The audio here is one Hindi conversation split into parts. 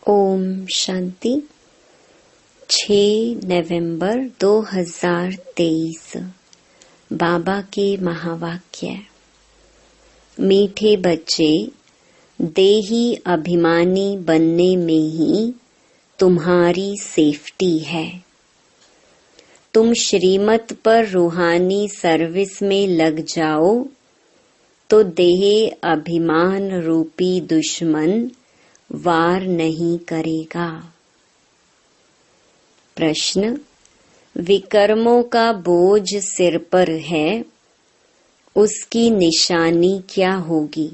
ओम शांति। 6 नवंबर 2023 बाबा के महावाक्य। मीठे बच्चे, देही अभिमानी बनने में ही तुम्हारी सेफ्टी है। तुम श्रीमत पर रूहानी सर्विस में लग जाओ तो देह अभिमान रूपी दुश्मन वार नहीं करेगा। प्रश्न: विकर्मों का बोझ सिर पर है, उसकी निशानी क्या होगी?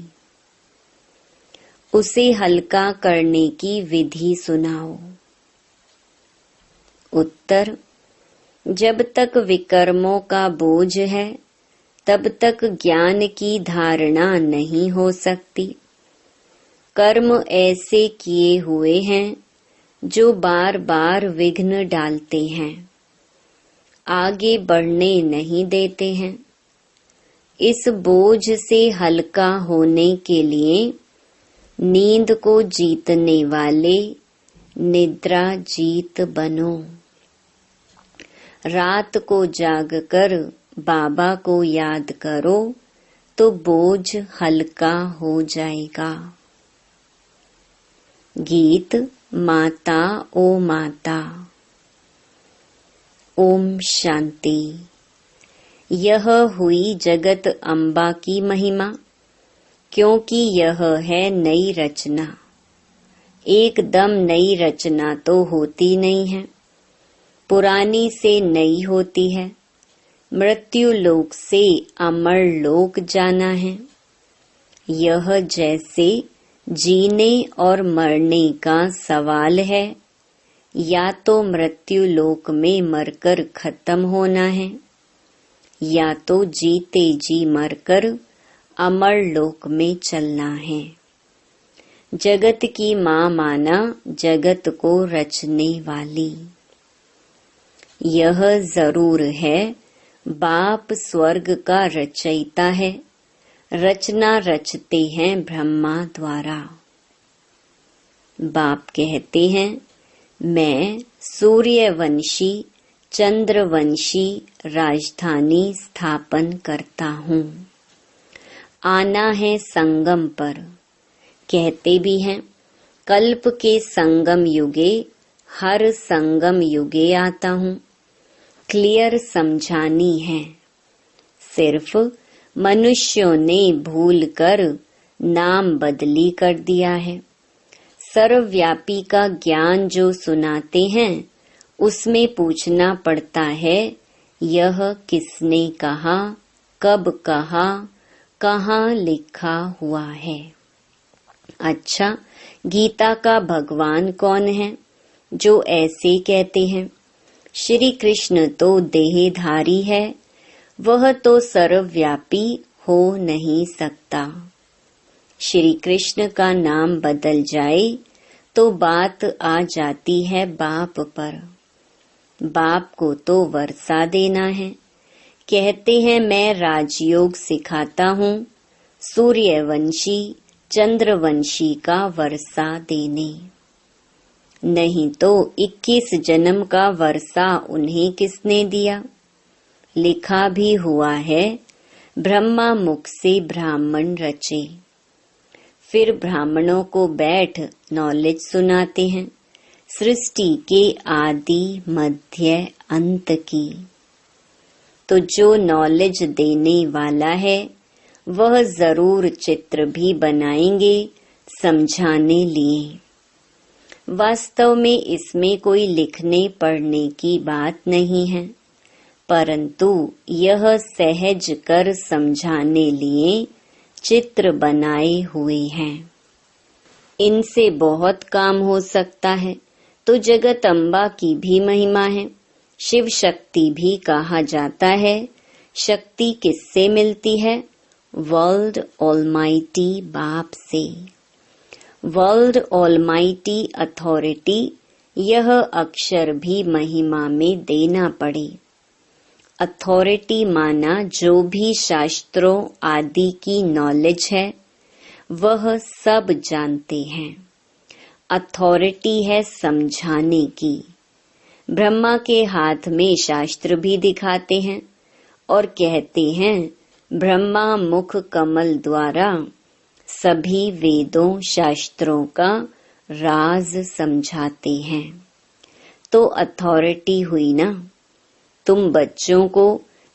उसे हल्का करने की विधि सुनाओ। उत्तर: जब तक विकर्मों का बोझ है तब तक ज्ञान की धारणा नहीं हो सकती। कर्म ऐसे किए हुए हैं जो बार बार विघ्न डालते हैं, आगे बढ़ने नहीं देते हैं। इस बोझ से हल्का होने के लिए नींद को जीतने वाले निद्रा जीत बनो। रात को जागकर बाबा को याद करो तो बोझ हल्का हो जाएगा। गीत माता ओ माता। ओम शांति। यह हुई जगत अम्बा की महिमा, क्योंकि यह है नई रचना। एकदम नई रचना तो होती नहीं है, पुरानी से नई होती है। मृत्यु लोक से अमर लोक जाना है। यह जैसे जीने और मरने का सवाल है, या तो मृत्यु लोक में मरकर खत्म होना है, या तो जीते जी मरकर अमर लोक में चलना है। जगत की माँ माना जगत को रचने वाली। यह जरूर है बाप स्वर्ग का रचयिता है, रचना रचते हैं ब्रह्मा द्वारा। बाप कहते हैं, मैं सूर्यवंशी चंद्रवंशी राजधानी स्थापन करता हूँ। आना है संगम पर। कहते भी हैं, कल्प के संगम युगे हर संगम युगे आता हूँ। क्लियर समझानी है। सिर्फ मनुष्यों ने भूल कर नाम बदली कर दिया है। सर्वव्यापी का ज्ञान जो सुनाते हैं उसमें पूछना पड़ता है, यह किसने कहा, कब कहा, कहाँ लिखा हुआ है। अच्छा, गीता का भगवान कौन है जो ऐसे कहते हैं? श्री कृष्ण तो देहधारी है, वह तो सर्वव्यापी हो नहीं सकता। श्री कृष्ण का नाम बदल जाए तो बात आ जाती है बाप पर। बाप को तो वर्षा देना है। कहते हैं, मैं राजयोग सिखाता हूँ सूर्यवंशी चंद्रवंशी का वर्षा देने। नहीं तो 21 जन्म का वर्षा उन्हें किसने दिया? लिखा भी हुआ है, ब्रह्मा मुख से ब्राह्मण रचे। फिर ब्राह्मणों को बैठ नॉलेज सुनाते हैं, सृष्टि के आदि मध्य अंत की। तो जो नॉलेज देने वाला है वह जरूर चित्र भी बनाएंगे समझाने लिए। वास्तव में इसमें कोई लिखने पढ़ने की बात नहीं है, परंतु यह सहज कर समझाने लिए चित्र बनाए हुए हैं। इनसे बहुत काम हो सकता है। तो जगत अम्बा की भी महिमा है। शिव शक्ति भी कहा जाता है। शक्ति किससे मिलती है? वर्ल्ड ऑलमाइटी बाप से। वर्ल्ड ऑलमाइटी अथॉरिटी, यह अक्षर भी महिमा में देना पड़े। अथॉरिटी माना जो भी शास्त्रों आदि की नॉलेज है वह सब जानते हैं। अथॉरिटी है समझाने की। ब्रह्मा के हाथ में शास्त्र भी दिखाते हैं और कहते हैं ब्रह्मा मुख कमल द्वारा सभी वेदों शास्त्रों का राज समझाते हैं। तो अथॉरिटी हुई ना। तुम बच्चों को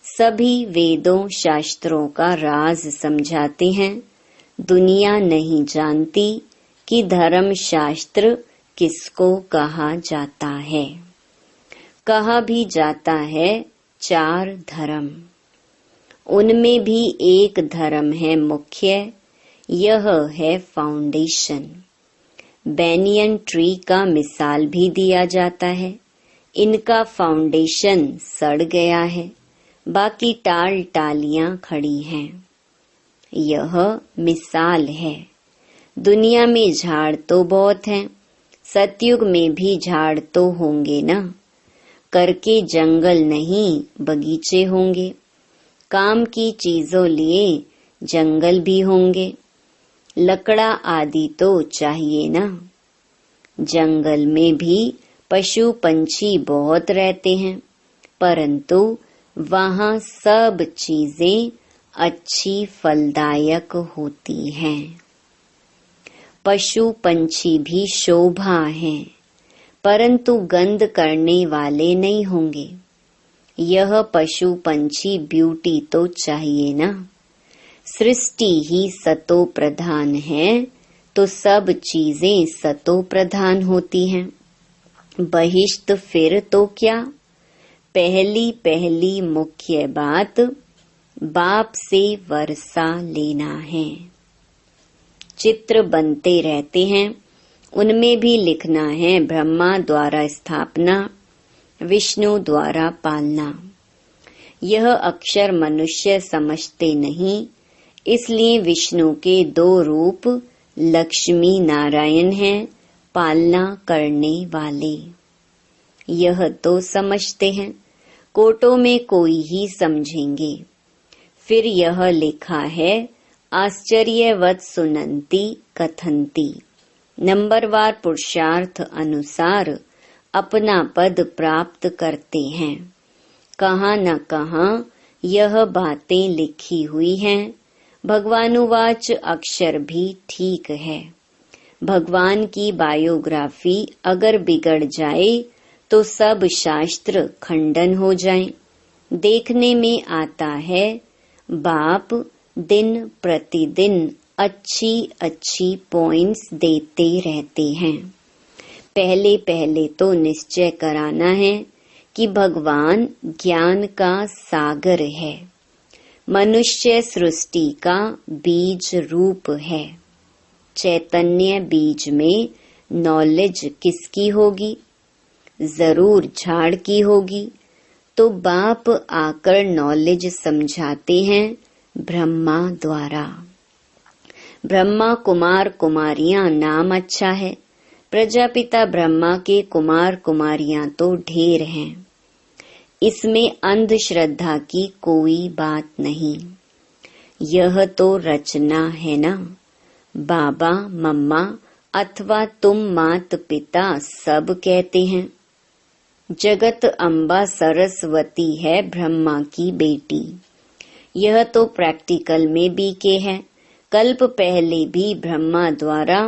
सभी वेदों शास्त्रों का राज समझाते हैं। दुनिया नहीं जानती कि धर्म शास्त्र किसको कहा जाता है। कहा भी जाता है 4 धर्म, उनमें भी एक धर्म है मुख्य, यह है फाउंडेशन। बैनियन ट्री का मिसाल भी दिया जाता है। इनका फाउंडेशन सड़ गया है, बाकी टाल टालियां खड़ी हैं। यह मिसाल है। दुनिया में झाड़ तो बहुत हैं, सतयुग में भी झाड़ तो होंगे ना। करके जंगल नहीं बगीचे होंगे। काम की चीजों लिए जंगल भी होंगे। लकड़ा आदि तो चाहिए ना। जंगल में भी पशु पंछी बहुत रहते हैं, परंतु वहाँ सब चीजें अच्छी फलदायक होती हैं। पशु पंछी भी शोभा हैं, परंतु गंध करने वाले नहीं होंगे। यह पशु पंछी ब्यूटी तो चाहिए ना। सृष्टि ही सतो प्रधान है, तो सब चीजें सतो प्रधान होती हैं। बहिष्ठ फिर तो क्या। पहली मुख्य बात बाप से वर्षा लेना है। चित्र बनते रहते हैं, उनमें भी लिखना है ब्रह्मा द्वारा स्थापना, विष्णु द्वारा पालना। यह अक्षर मनुष्य समझते नहीं, इसलिए विष्णु के 2 रूप लक्ष्मी नारायण हैं, पालना करने वाले। यह तो समझते हैं, कोटों में कोई ही समझेंगे। फिर यह लिखा है आश्चर्यवत सुनंती कथंती। नंबरवार पुरुषार्थ अनुसार अपना पद प्राप्त करते हैं। कहाँ न कहाँ यह बातें लिखी हुई हैं। भगवानुवाच अक्षर भी ठीक है। भगवान की बायोग्राफी अगर बिगड़ जाए तो सब शास्त्र खंडन हो जाएं। देखने में आता है बाप दिन प्रतिदिन अच्छी पॉइंट्स देते रहते हैं। पहले तो निश्चय कराना है कि भगवान ज्ञान का सागर है, मनुष्य सृष्टि का बीज रूप है। चैतन्य बीज में नॉलेज किसकी होगी? जरूर झाड़ की होगी। तो बाप आकर नॉलेज समझाते हैं ब्रह्मा द्वारा। ब्रह्मा कुमार कुमारियां नाम अच्छा है। प्रजापिता ब्रह्मा के कुमार कुमारियां तो ढेर हैं। इसमें अंधश्रद्धा की कोई बात नहीं। यह तो रचना है ना। बाबा मम्मा अथवा तुम मात पिता सब कहते हैं। जगत अम्बा सरस्वती है ब्रह्मा की बेटी। यह तो प्रैक्टिकल में बीके है। कल्प पहले भी ब्रह्मा द्वारा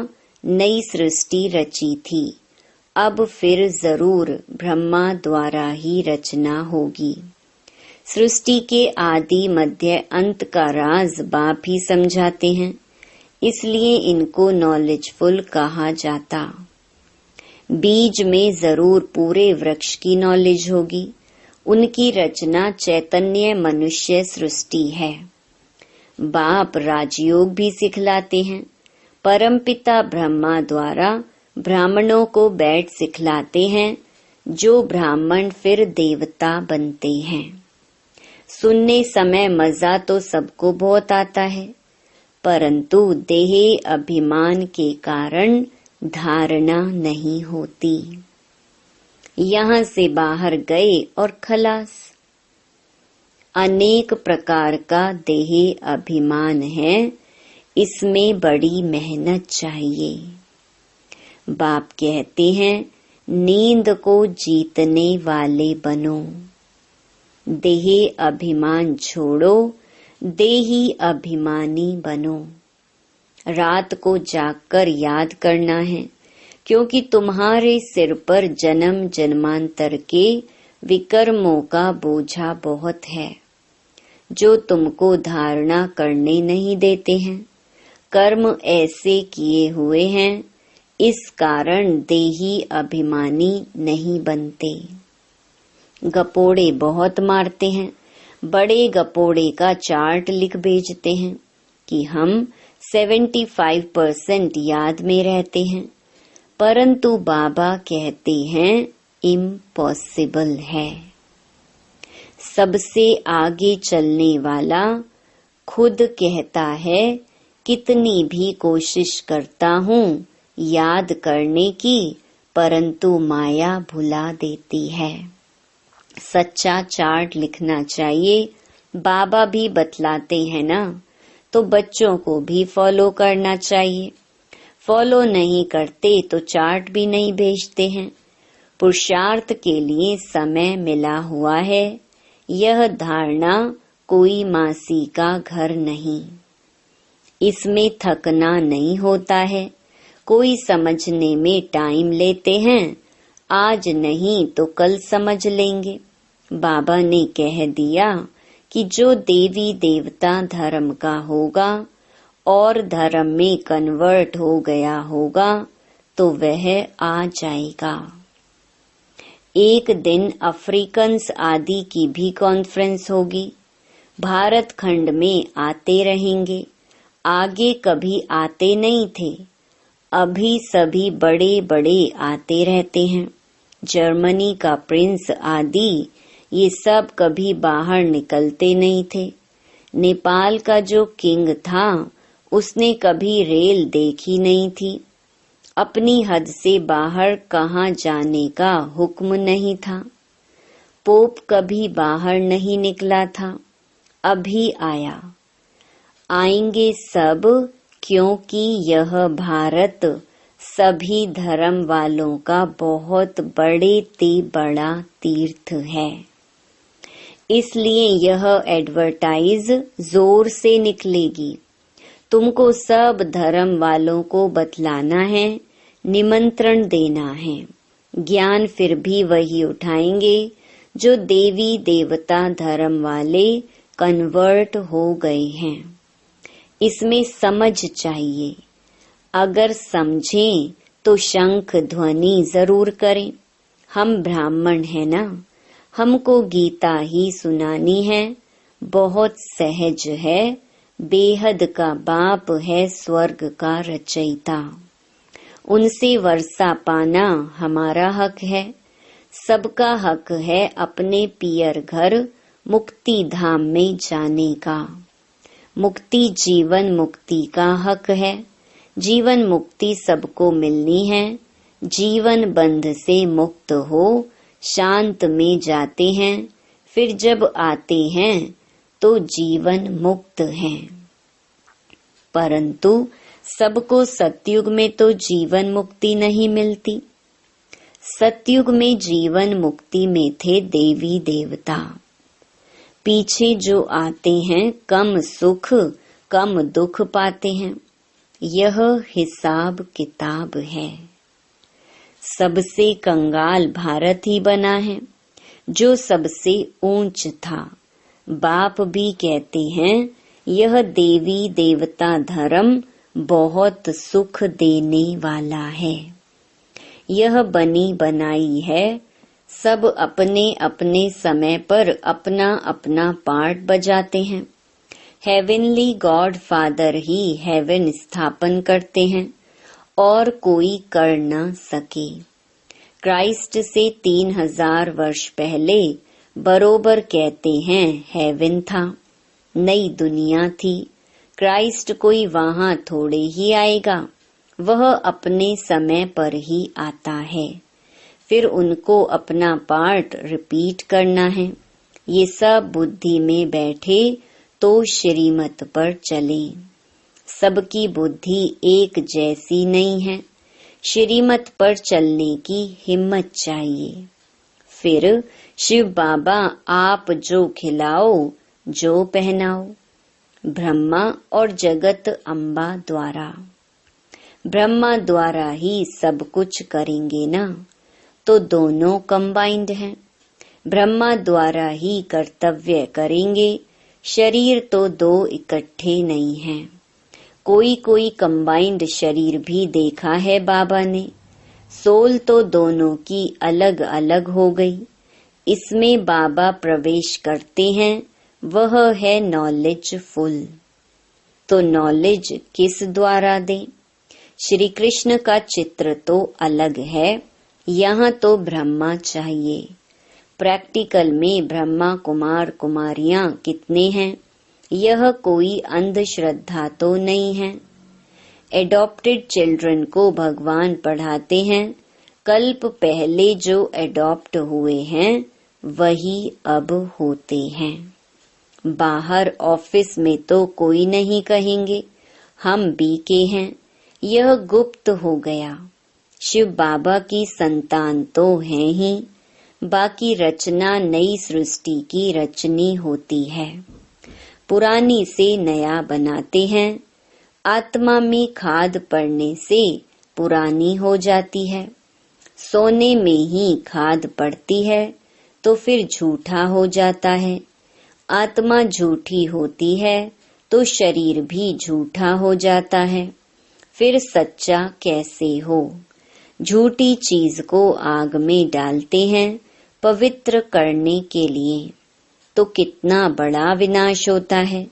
नई सृष्टि रची थी। अब फिर जरूर ब्रह्मा द्वारा ही रचना होगी। सृष्टि के आदि मध्य अंत का राज बाप ही समझाते हैं, इसलिए इनको नॉलेजफुल कहा जाता। बीज में जरूर पूरे वृक्ष की नॉलेज होगी। उनकी रचना चैतन्य मनुष्य सृष्टि है। बाप राजयोग भी सिखलाते हैं। परमपिता ब्रह्मा द्वारा ब्राह्मणों को बैठ सिखलाते हैं, जो ब्राह्मण फिर देवता बनते हैं। सुनने समय मजा तो सबको बहुत आता है, परंतु देह अभिमान के कारण धारणा नहीं होती। यहाँ से बाहर गए और खलास। अनेक प्रकार का देह अभिमान है, इसमें बड़ी मेहनत चाहिए। बाप कहते हैं नींद को जीतने वाले बनो, देही अभिमान छोड़ो, देही अभिमानी बनो। रात को जागकर याद करना है, क्योंकि तुम्हारे सिर पर जन्म जन्मांतर के विकर्मों का बोझा बहुत है, जो तुमको धारणा करने नहीं देते हैं। कर्म ऐसे किए हुए हैं, इस कारण देही अभिमानी नहीं बनते। गपोड़े बहुत मारते हैं, बड़े गपोड़े का चार्ट लिख भेजते हैं कि हम 75% याद में रहते हैं, परंतु बाबा कहते हैं इम्पॉसिबल है। सबसे आगे चलने वाला खुद कहता है कितनी भी कोशिश करता हूँ याद करने की, परंतु माया भुला देती है। सच्चा चार्ट लिखना चाहिए, बाबा भी बतलाते हैं ना, तो बच्चों को भी फॉलो करना चाहिए। फॉलो नहीं करते तो चार्ट भी नहीं भेजते हैं। पुरुषार्थ के लिए समय मिला हुआ है, यह धारणा कोई मासी का घर नहीं। इसमें थकना नहीं होता है, कोई समझने में टाइम लेते हैं, आज नहीं तो कल समझ लेंगे। बाबा ने कह दिया कि जो देवी देवता धर्म का होगा और धर्म में कन्वर्ट हो गया होगा तो वह आ जाएगा। एक दिन अफ्रीकन्स आदि की भी कॉन्फ्रेंस होगी, भारत खंड में आते रहेंगे। आगे कभी आते नहीं थे, अभी सभी बड़े बड़े आते रहते हैं। जर्मनी का प्रिंस आदि ये सब कभी बाहर निकलते नहीं थे। नेपाल का जो किंग था उसने कभी रेल देखी नहीं थी। अपनी हद से बाहर कहाँ जाने का हुक्म नहीं था। पोप कभी बाहर नहीं निकला था, अभी आया। आएंगे सब, क्योंकि यह भारत सभी धर्म वालों का बहुत बड़े ते बड़ा तीर्थ है। इसलिए यह एडवर्टाइज जोर से निकलेगी। तुमको सब धर्म वालों को बतलाना है, निमंत्रण देना है। ज्ञान फिर भी वही उठाएंगे जो देवी देवता धर्म वाले कन्वर्ट हो गए हैं। इसमें समझ चाहिए, अगर समझें तो शंख ध्वनि जरूर करें। हम ब्राह्मण हैं ना, हमको गीता ही सुनानी है। बहुत सहज है, बेहद का बाप है स्वर्ग का रचयिता। उनसे वर्षा पाना हमारा हक है। सबका हक है अपने पियर घर मुक्ति धाम में जाने का। मुक्ति जीवन मुक्ति का हक है। जीवन मुक्ति सबको मिलनी है। जीवन बंध से मुक्त हो शांत में जाते हैं, फिर जब आते हैं तो जीवन मुक्त है। परंतु सबको सतयुग में तो जीवन मुक्ति नहीं मिलती। सतयुग में जीवन मुक्ति में थे देवी देवता। पीछे जो आते हैं कम सुख कम दुख पाते हैं। यह हिसाब किताब है। सबसे कंगाल भारत ही बना है, जो सबसे ऊंच था। बाप भी कहते हैं यह देवी देवता धर्म बहुत सुख देने वाला है। यह बनी बनाई है। सब अपने अपने समय पर अपना अपना पार्ट बजाते हैं। हेवनली गॉड फादर ही हेवन स्थापन करते हैं और कोई कर न सके। क्राइस्ट से 3000 वर्ष पहले बरोबर कहते हैं हेवन था, नई दुनिया थी। क्राइस्ट कोई वहां थोड़े ही आएगा, वह अपने समय पर ही आता है। फिर उनको अपना पार्ट रिपीट करना है। ये सब बुद्धि में बैठे तो श्रीमत पर चले। सबकी बुद्धि एक जैसी नहीं है, श्रीमत पर चलने की हिम्मत चाहिए। फिर शिव बाबा आप जो खिलाओ, जो पहनाओ, ब्रह्मा और जगत अम्बा द्वारा। ब्रह्मा द्वारा ही सब कुछ करेंगे ना, तो दोनों कंबाइंड हैं। ब्रह्मा द्वारा ही कर्तव्य करेंगे, शरीर तो दो इकट्ठे नहीं हैं। कोई कोई कंबाइंड शरीर भी देखा है बाबा ने। सोल तो दोनों की अलग अलग हो गई। इसमें बाबा प्रवेश करते हैं, वह है नॉलेज फुल। तो नॉलेज किस द्वारा दें? श्री कृष्ण का चित्र तो अलग है, यहाँ तो ब्रह्मा चाहिए। प्रैक्टिकल में ब्रह्मा कुमार कुमारियां कितने हैं? यह कोई अंधश्रद्धा तो नहीं है। एडॉप्टेड चिल्ड्रन को भगवान पढ़ाते हैं। कल्प पहले जो एडॉप्ट हुए हैं वही अब होते हैं। बाहर ऑफिस में तो कोई नहीं कहेंगे हम बीके हैं, यह गुप्त हो गया। शिव बाबा की संतान तो हैं ही, बाकी रचना नई सृष्टि की रचनी होती है। पुरानी से नया बनाते हैं। आत्मा में खाद पड़ने से पुरानी हो जाती है। सोने में ही खाद पड़ती है तो फिर झूठा हो जाता है। आत्मा झूठी होती है तो शरीर भी झूठा हो जाता है। फिर सच्चा कैसे हो? झूठी चीज को आग में डालते हैं पवित्र करने के लिए, तो कितना बड़ा विनाश होता है।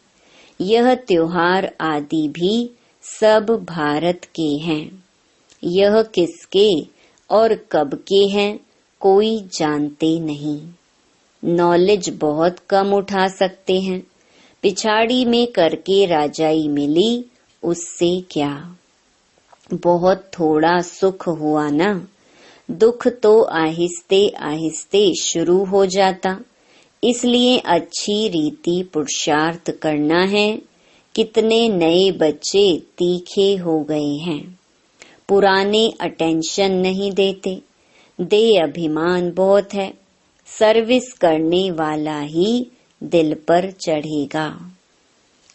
यह त्योहार आदि भी सब भारत के हैं। यह किसके और कब के हैं कोई जानते नहीं। नॉलेज बहुत कम उठा सकते हैं। पिछाड़ी में करके राजाई मिली, उससे क्या? बहुत थोड़ा सुख हुआ ना। दुख तो आहिस्ते आहिस्ते शुरू हो जाता। इसलिए अच्छी रीति पुरुषार्थ करना है। कितने नए बच्चे तीखे हो गए हैं। पुराने अटेंशन नहीं देते। दे अभिमान बहुत है। सर्विस करने वाला ही दिल पर चढ़ेगा।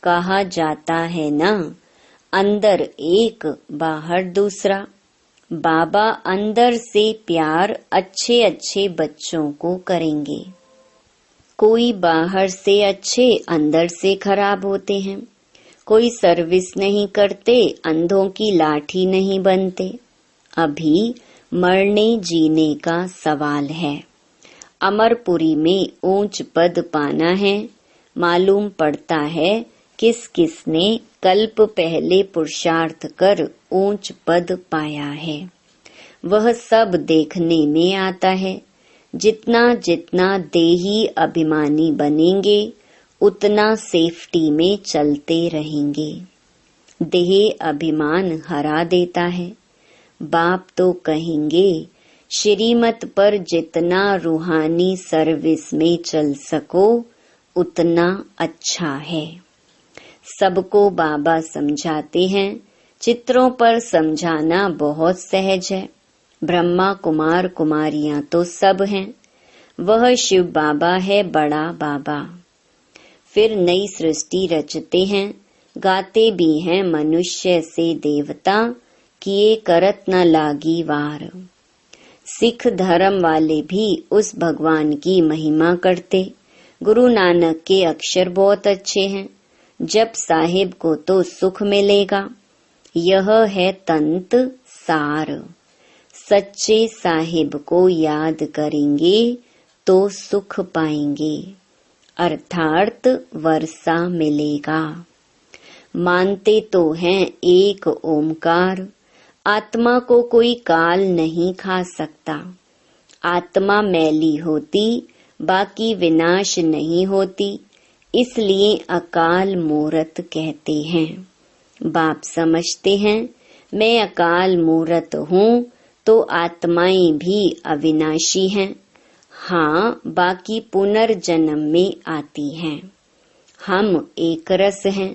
कहा जाता है ना, अंदर एक बाहर दूसरा। बाबा अंदर से प्यार अच्छे अच्छे बच्चों को करेंगे। कोई बाहर से अच्छे अंदर से खराब होते हैं। कोई सर्विस नहीं करते, अंधों की लाठी नहीं बनते। अभी मरने जीने का सवाल है। अमरपुरी में ऊंच पद पाना है। मालूम पड़ता है किस किसने कल्प पहले पुरुषार्थ कर ऊंच पद पाया है। वह सब देखने में आता है। जितना जितना देही अभिमानी बनेंगे उतना सेफ्टी में चलते रहेंगे। देह अभिमान हरा देता है। बाप तो कहेंगे श्रीमत पर जितना रूहानी सर्विस में चल सको उतना अच्छा है। सबको बाबा समझाते हैं। चित्रों पर समझाना बहुत सहज है। ब्रह्मा कुमार कुमारियां तो सब हैं। वह शिव बाबा है बड़ा बाबा। फिर नई सृष्टि रचते हैं। गाते भी हैं मनुष्य से देवता, किए करत न लागी वार। सिख धर्म वाले भी उस भगवान की महिमा करते। गुरु नानक के अक्षर बहुत अच्छे हैं। जप साहिब को तो सुख मिलेगा। यह है तंत सार। सच्चे साहिब को याद करेंगे तो सुख पाएंगे, अर्थात वर्षा मिलेगा। मानते तो हैं एक ओमकार। आत्मा को कोई काल नहीं खा सकता। आत्मा मैली होती, बाकी विनाश नहीं होती। इसलिए अकाल मूरत कहते हैं। बाप समझते हैं मैं अकाल मूरत हूँ, तो आत्माएं भी अविनाशी हैं। हाँ, बाकी पुनर्जन्म में आती हैं। हम एक रस हैं।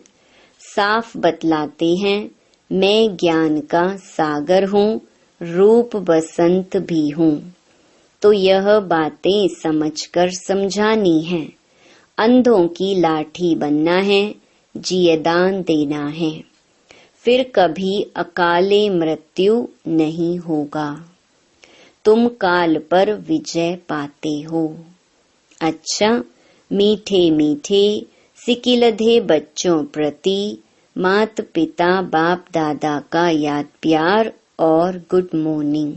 साफ बतलाते हैं मैं ज्ञान का सागर हूँ, रूप बसंत भी हूँ, तो यह बातें समझकर समझानी है। अंधों की लाठी बनना है, जियदान देना है, फिर कभी अकाले मृत्यु नहीं होगा। तुम काल पर विजय पाते हो। अच्छा, मीठे मीठे सिकिलधे बच्चों प्रति मात पिता बाप दादा का याद प्यार और गुड मॉर्निंग।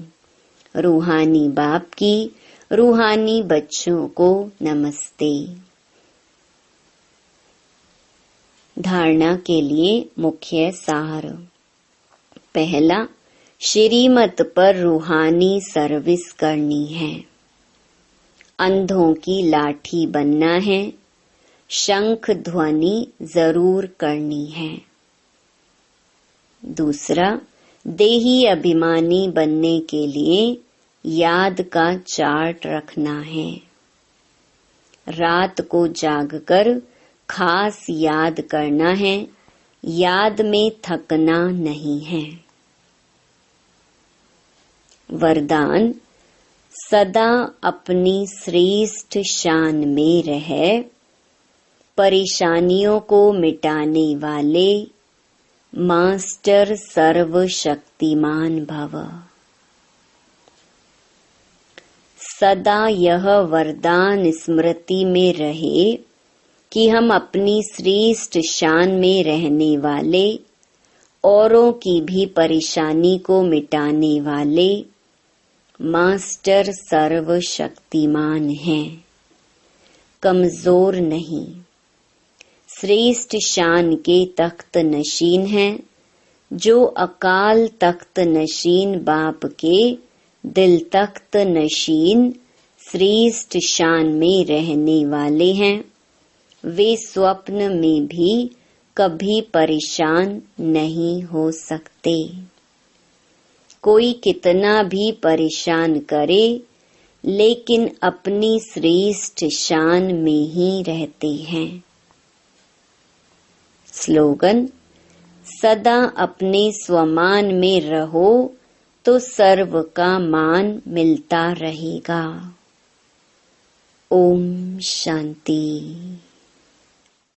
रूहानी बाप की रूहानी बच्चों को नमस्ते। धारणा के लिए मुख्य सार। पहला, श्रीमत पर रूहानी सर्विस करनी है। अंधों की लाठी बनना है, शंख ध्वनि जरूर करनी है। दूसरा, देही अभिमानी बनने के लिए याद का चार्ट रखना है। रात को जागकर खास याद करना है, याद में थकना नहीं है। वरदान, सदा अपनी श्रेष्ठ शान में रह, परेशानियों को मिटाने वाले मास्टर सर्वशक्तिमान भव। सदा यह वरदान स्मृति में रहे कि हम अपनी श्रेष्ठ शान में रहने वाले, औरों की भी परेशानी को मिटाने वाले मास्टर सर्वशक्तिमान हैं, कमजोर नहीं। श्रेष्ठ शान के तख्त नशीन हैं, जो अकाल तख्त नशीन बाप के दिल तख्त नशीन श्रेष्ठ शान में रहने वाले हैं। वे स्वप्न में भी कभी परेशान नहीं हो सकते। कोई कितना भी परेशान करे, लेकिन अपनी श्रेष्ठ शान में ही रहते हैं। स्लोगन, सदा अपने स्वमान में रहो तो सर्व का मान मिलता रहेगा। ओम शांति।